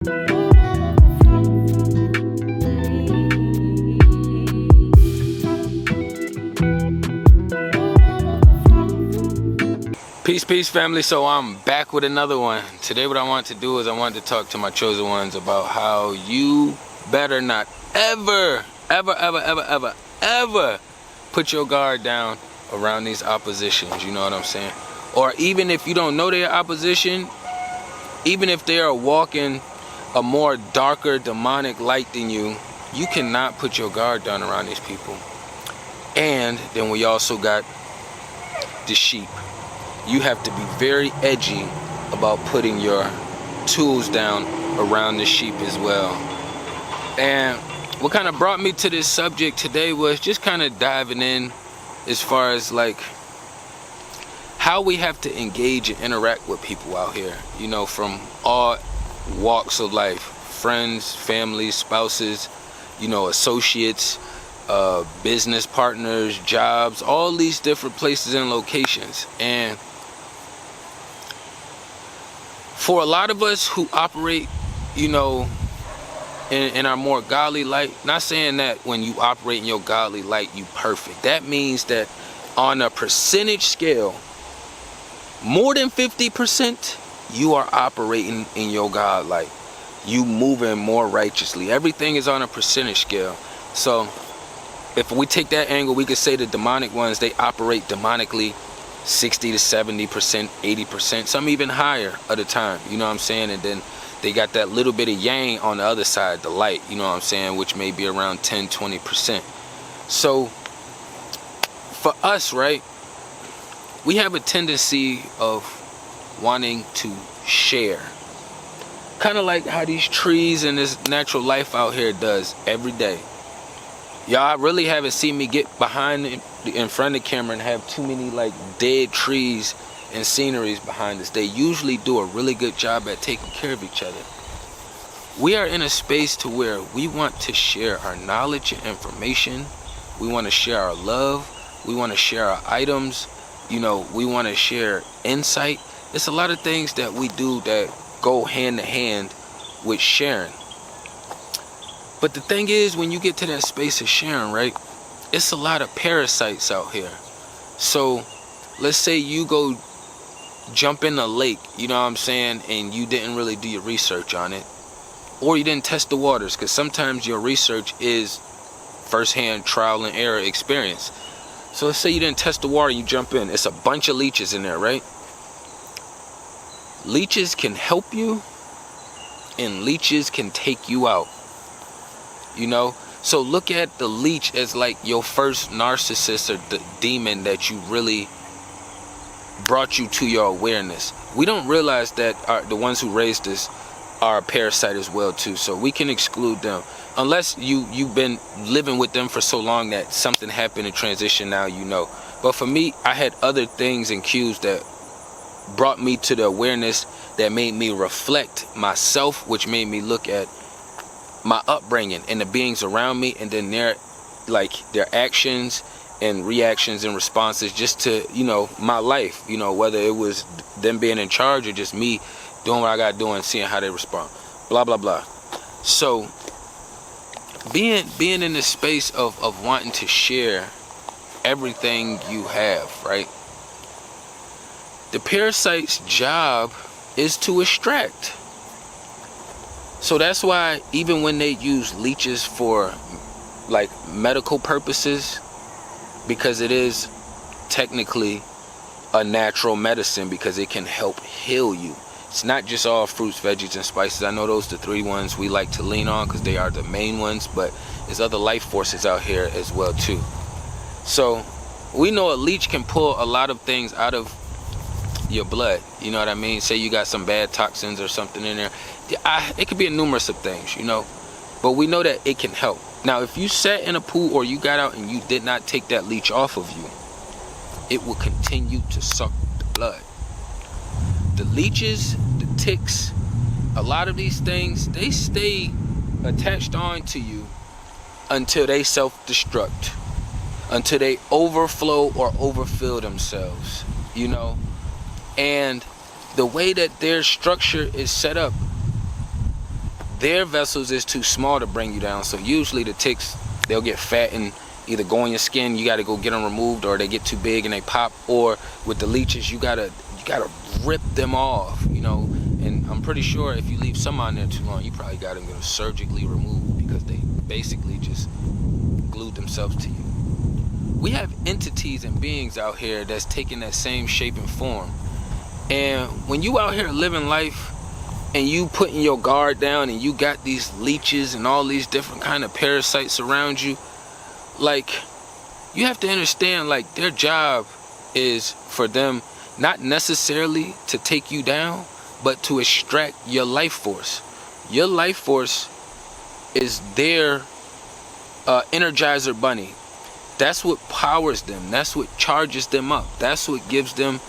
Peace family. So I'm back with another one. Today what I want to do is I want to talk to my chosen ones about how you better not ever put your guard down around these oppositions, you know what I'm saying? Or even if you don't know their opposition, even if they are walking a more darker demonic light than you, you cannot put your guard down around these people. And then we also got the sheep. You have to be very edgy about putting your tools down around the sheep as well. And what kind of brought me to this subject today was just kind of diving in as far as like how we have to engage and interact with people out here, you know, from all walks of life, friends, families, spouses, you know, associates, business partners, jobs, all these different places and locations. And for a lot of us who operate, you know, in our more godly light, not saying that when you operate in your godly light, you perfect. That means that on a percentage scale, more than 50%, you are operating in your God light. You moving more righteously. Everything is on a percentage scale. So if we take that angle, we could say the demonic ones, they operate demonically 60 to 70%, 80%, some even higher at a time, you know what I'm saying? And then they got that little bit of yang on the other side, the light, you know what I'm saying, which may be around 10, 20%. So for us, right, we have a tendency of wanting to share. Kind of like how these trees and this natural life out here does every day. Y'all really haven't seen me get behind in front of the camera and have too many like dead trees and sceneries behind us. They usually do a really good job at taking care of each other. We are in a space to where we want to share our knowledge and information. We want to share our love. We want to share our items. You know, we want to share insight. There's a lot of things that we do that go hand to hand with sharing. But the thing is, when you get to that space of sharing, right, it's a lot of parasites out here. So let's say you go jump in a lake, you know what I'm saying, and you didn't really do your research on it, or you didn't test the waters, because sometimes your research is firsthand trial and error experience. So let's say you didn't test the water, you jump in, it's a bunch of leeches in there, right? Leeches can help you and leeches can take you out, you know? So look at the leech as like your first narcissist or the demon that you really brought you to your awareness. We don't realize that the ones who raised us are a parasite as well too, so we can exclude them unless you've been living with them for so long that something happened in transition, now you know. But for me, I had other things and cues that brought me to the awareness that made me reflect myself, which made me look at my upbringing and the beings around me, and then their actions and reactions and responses just to, you know, my life, you know, whether it was them being in charge or just me doing what I got to do and seeing how they respond, blah blah blah. So being in the space of wanting to share everything you have, right, the parasite's job is to extract. So that's why even when they use leeches for like medical purposes, because it is technically a natural medicine, because it can help heal you. It's not just all fruits, veggies, and spices. I know those are the three ones we like to lean on because they are the main ones, but there's other life forces out here as well too. So we know a leech can pull a lot of things out of your blood, you know what I mean? Say you got some bad toxins or something in there. It could be a numerous of things, you know, but we know that it can help. Now, if you sat in a pool or you got out and you did not take that leech off of you, it will continue to suck the blood. The leeches, the ticks, a lot of these things, they stay attached on to you until they self-destruct, until they overflow or overfill themselves, you know. And the way that their structure is set up, their vessels is too small to bring you down. So usually the ticks, they'll get fat and either go in your skin, you got to go get them removed, or they get too big and they pop. Or with the leeches, you gotta rip them off, you know. And I'm pretty sure if you leave some on there too long, you probably got them surgically removed, because they basically just glued themselves to you. We have entities and beings out here that's taking that same shape and form. And when you out here living life and you putting your guard down and you got these leeches and all these different kind of parasites around you, like, you have to understand, like, their job is for them not necessarily to take you down, but to extract your life force. Your life force is their Energizer Bunny. That's what powers them. That's what charges them up. That's what gives them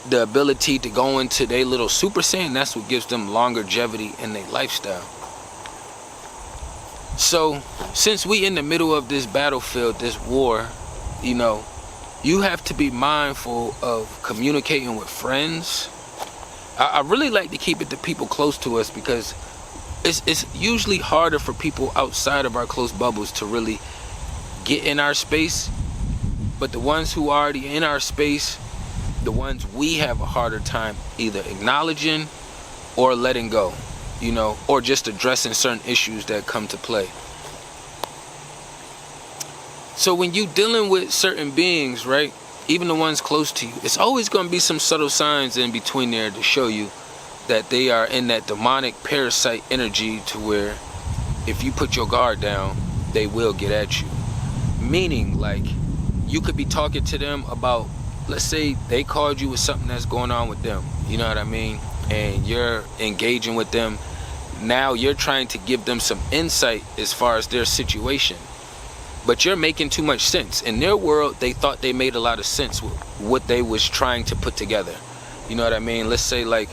the ability to go into their little Super Saiyan. That's what gives them longevity in their lifestyle. So, since we in the middle of this battlefield, this war, you know, you have to be mindful of communicating with friends. I really like to keep it to people close to us, because it's usually harder for people outside of our close bubbles to really get in our space. But the ones who are already in our space, the ones we have a harder time either acknowledging or letting go, you know, or just addressing certain issues that come to play. So when you dealing with certain beings, right, even the ones close to you, it's always going to be some subtle signs in between there to show you that they are in that demonic parasite energy, to where if you put your guard down, they will get at you. Meaning, like, you could be talking to them about, let's say they called you with something that's going on with them, you know what I mean, and you're engaging with them. Now you're trying to give them some insight as far as their situation, but you're making too much sense. In their world, they thought they made a lot of sense with what they was trying to put together, you know what I mean. Let's say, like,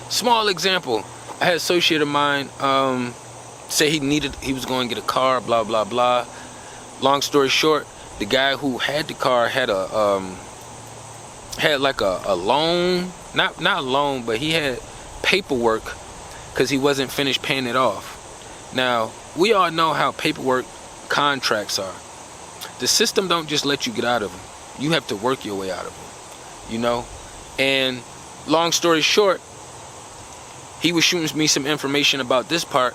small example, I had an associate of mine say he was going to get a car, blah blah blah. Long story short, the guy who had the car had like a loan, not a loan, but he had paperwork because he wasn't finished paying it off. Now, we all know how paperwork contracts are. The system don't just let you get out of them. You have to work your way out of them, you know. And long story short, he was shooting me some information about this part.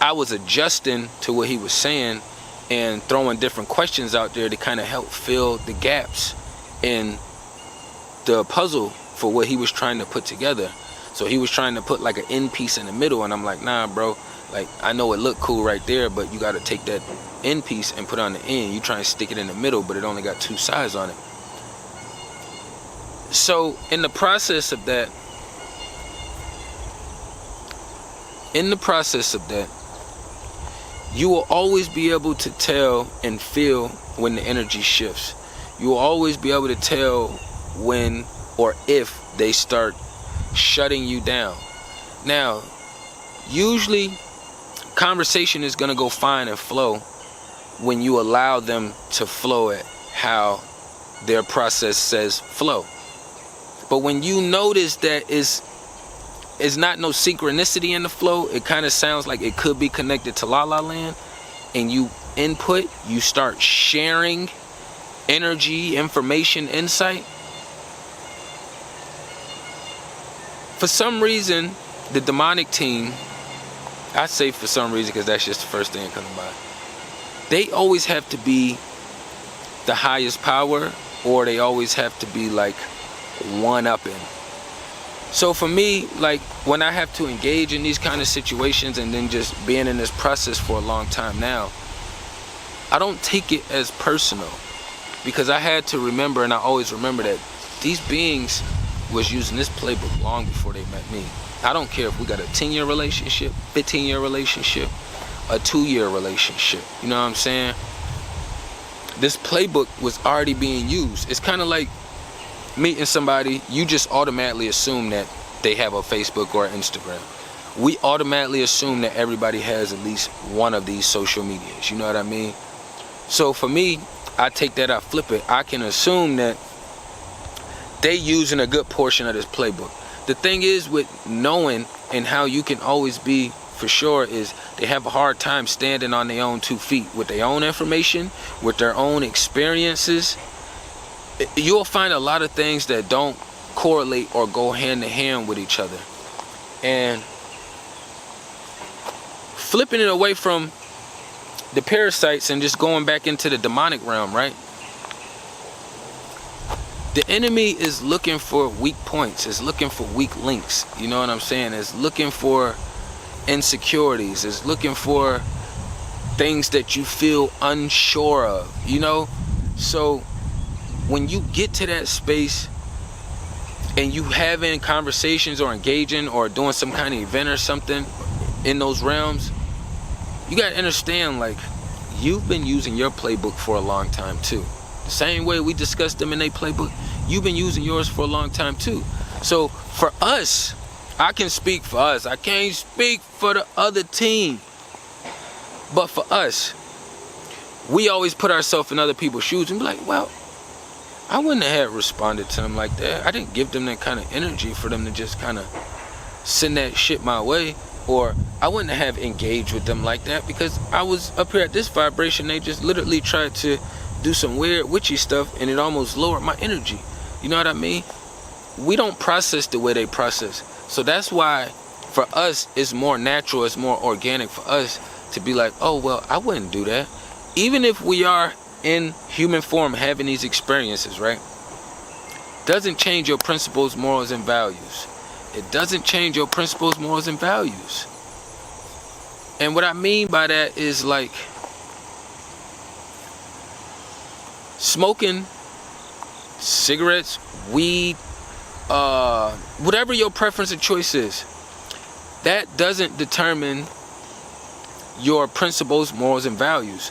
I was adjusting to what he was saying and throwing different questions out there to kind of help fill the gaps in the puzzle for what he was trying to put together. So he was trying to put like an end piece in the middle, and I'm like, nah, bro, like, I know it looked cool right there, but you got to take that end piece and put it on the end. You try and stick it in the middle, but it only got two sides on it. So in the process of that, you will always be able to tell and feel when the energy shifts. You will always be able to tell when or if they start shutting you down. Now, usually conversation is going to go fine and flow when you allow them to flow at how their process says flow. But when you notice that it's not no synchronicity in the flow, it kind of sounds like it could be connected to La La Land, and you input, you start sharing energy, information, insight. For some reason, the demonic team, I say for some reason because that's just the first thing that comes to mind, they always have to be the highest power, or they always have to be like one-upping. So for me, like, when I have to engage in these kind of situations and then just being in this process for a long time now, I don't take it as personal, because I had to remember, and I always remember, that these beings was using this playbook long before they met me. I don't care if we got a 10-year relationship, 15-year relationship, a 2-year relationship. You know what I'm saying? This playbook was already being used. It's kind of like meeting somebody, you just automatically assume that they have a Facebook or Instagram. We automatically assume that everybody has at least one of these social medias. You know what I mean? So for me, I take that, I flip it. I can assume that they using a good portion of this playbook. The thing is with knowing and how you can always be for sure is they have a hard time standing on their own 2 feet with their own information, with their own experiences. You'll find a lot of things that don't correlate or go hand to hand with each other. And flipping it away from the parasites and just going back into the demonic realm, right? The enemy is looking for weak points, is looking for weak links, you know what I'm saying? Is looking for insecurities, is looking for things that you feel unsure of, you know? So when you get to that space and you having conversations or engaging or doing some kind of event or something in those realms, you got to understand, like, you've been using your playbook for a long time too. The same way we discussed them in their playbook, you've been using yours for a long time too. So for us, I can speak for us. I can't speak for the other team. But for us, we always put ourselves in other people's shoes and be like, well, I wouldn't have responded to them like that. I didn't give them that kind of energy for them to just kind of send that shit my way. Or I wouldn't have engaged with them like that because I was up here at this vibration. They just literally tried to do some weird witchy stuff and it almost lowered my energy. You know what I mean? We don't process the way they process. So that's why for us, it's more natural, it's more organic for us to be like, oh, well, I wouldn't do that. Even if we are in human form having these experiences, right? Doesn't change your principles, morals, and values. It doesn't change your principles, morals, and values. And what I mean by that is like smoking cigarettes, weed, whatever your preference of choice is, that doesn't determine your principles, morals, and values.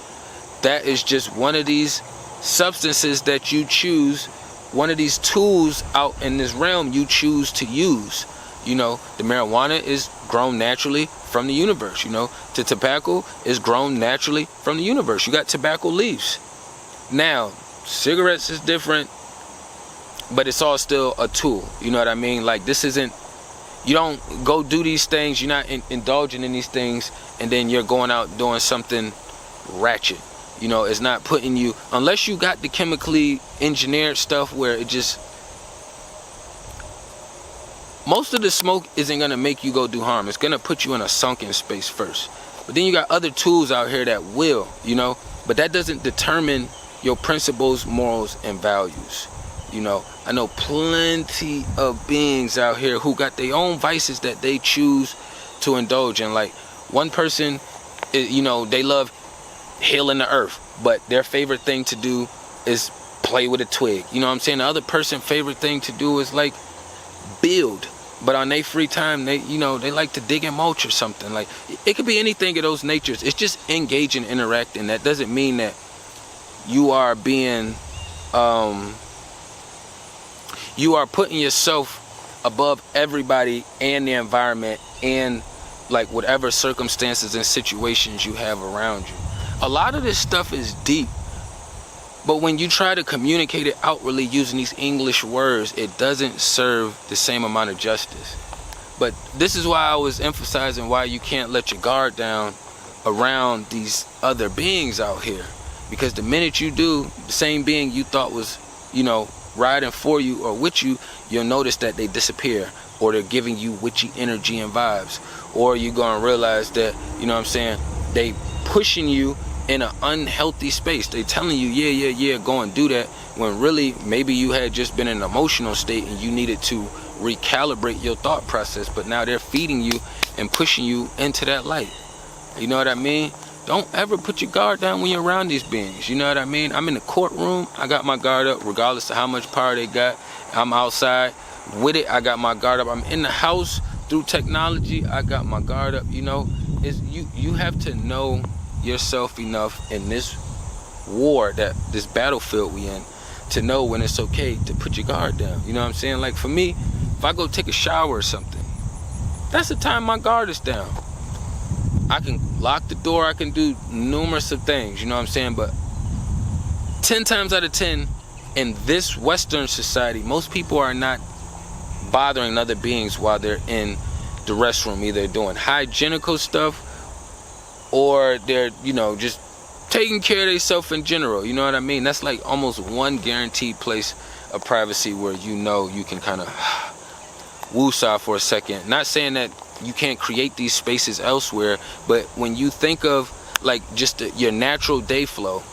That is just one of these substances that you choose, one of these tools out in this realm you choose to use. You know, the marijuana is grown naturally from the universe. You know, the tobacco is grown naturally from the universe. You got tobacco leaves. Now, cigarettes is different, but it's all still a tool. You know what I mean? Like, this isn't, you don't go do these things, you're not indulging in these things, and then you're going out doing something ratchet. You know, it's not putting you, unless you got the chemically engineered stuff where it just, most of the smoke isn't going to make you go do harm. It's going to put you in a sunken space first. But then you got other tools out here that will, you know, but that doesn't determine your principles, morals, and values. You know, I know plenty of beings out here who got their own vices that they choose to indulge in. Like, one person, you know, they love healing the earth, but their favorite thing to do is play with a twig. You know what I'm saying? The other person's favorite thing to do is like build, but on their free time, they, you know, they like to dig and mulch or something. Like, it could be anything of those natures. It's just engaging, interacting. That doesn't mean that you are being, you are putting yourself above everybody and the environment and like whatever circumstances and situations you have around you. A lot of this stuff is deep, but when you try to communicate it outwardly using these English words, it doesn't serve the same amount of justice. But this is why I was emphasizing why you can't let your guard down around these other beings out here. Because the minute you do, the same being you thought was, you know, riding for you or with you, you'll notice that they disappear, or they're giving you witchy energy and vibes, or you're gonna realize that, you know what I'm saying, they pushing you in an unhealthy space. They telling you, yeah, go and do that, when really maybe you had just been in an emotional state and you needed to recalibrate your thought process, but now they're feeding you and pushing you into that light. You know what I mean? Don't ever put your guard down when you're around these beings. You know what I mean? I'm in the courtroom, I got my guard up regardless of how much power they got. I'm outside with it, I got my guard up. I'm in the house through technology, I got my guard up. You know, it's, you have to know yourself enough in this war, that this battlefield we in, to know when it's okay to put your guard down. You know what I'm saying? Like, for me, if I go take a shower or something, that's the time my guard is down. I can lock the door, I can do numerous of things, you know what I'm saying? But 10 times out of 10 in this Western society, most people are not bothering other beings while they're in the restroom, either doing hygienical stuff or they're, you know, just taking care of themselves in general. You know what I mean? That's like almost one guaranteed place of privacy where you know you can kind of woosah for a second. Not saying that you can't create these spaces elsewhere, but when you think of like just your natural day flow,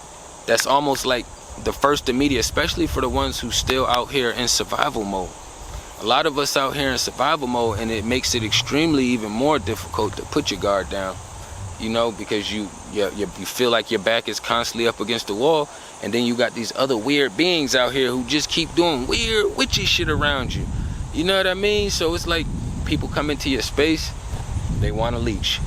that's almost like the first immediate, especially for the ones who still out here in survival mode. A lot of us out here in survival mode, and it makes it extremely even more difficult to put your guard down, you know, because you feel like your back is constantly up against the wall, and then you got these other weird beings out here who just keep doing weird witchy shit around you. You know what I mean? So it's like people come into your space, they want to leech.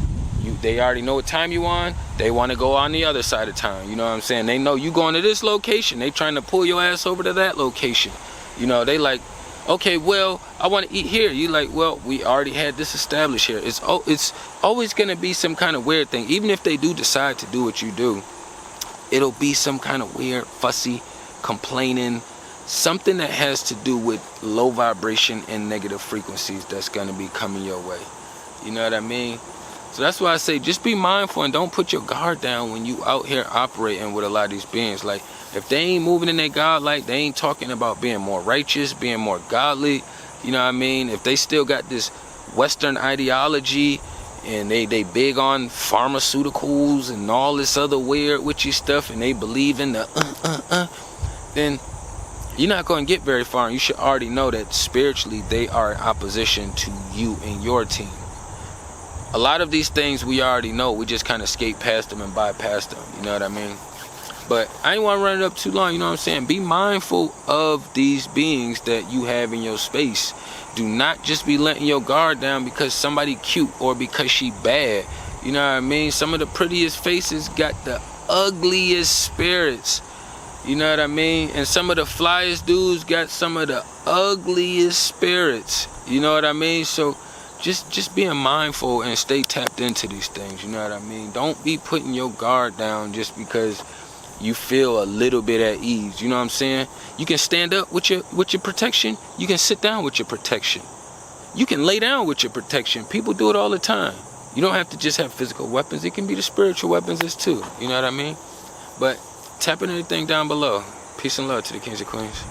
They already know what time you on. They want to go on the other side of town. You know what I'm saying? They know you going to this location. They trying to pull your ass over to that location. You know, they like, okay, well, I want to eat here. You like, well, we already had this established here. It's always going to be some kind of weird thing. Even if they do decide to do what you do, it'll be some kind of weird, fussy, complaining, something that has to do with low vibration and negative frequencies that's going to be coming your way. You know what I mean? So that's why I say just be mindful and don't put your guard down when you out here operating with a lot of these beings. Like, if they ain't moving in their God, like, they ain't talking about being more righteous, being more godly, you know what I mean? If they still got this Western ideology and they big on pharmaceuticals and all this other weird witchy stuff, and they believe in the then you're not going to get very far. And you should already know that spiritually they are in opposition to you and your team. A lot of these things we already know. We just kind of skate past them and bypass them. You know what I mean? But I ain't want to run it up too long. You know what I'm saying? Be mindful of these beings that you have in your space. Do not just be letting your guard down because somebody cute or because she bad. You know what I mean? Some of the prettiest faces got the ugliest spirits. You know what I mean? And some of the flyest dudes got some of the ugliest spirits. You know what I mean? So just being mindful and stay tapped into these things. You know what I mean? Don't be putting your guard down just because you feel a little bit at ease. You know what I'm saying? You can stand up with your protection. You can sit down with your protection. You can lay down with your protection. People do it all the time. You don't have to just have physical weapons. It can be the spiritual weapons as too. You know what I mean? But tapping everything down below. Peace and love to the kings and queens.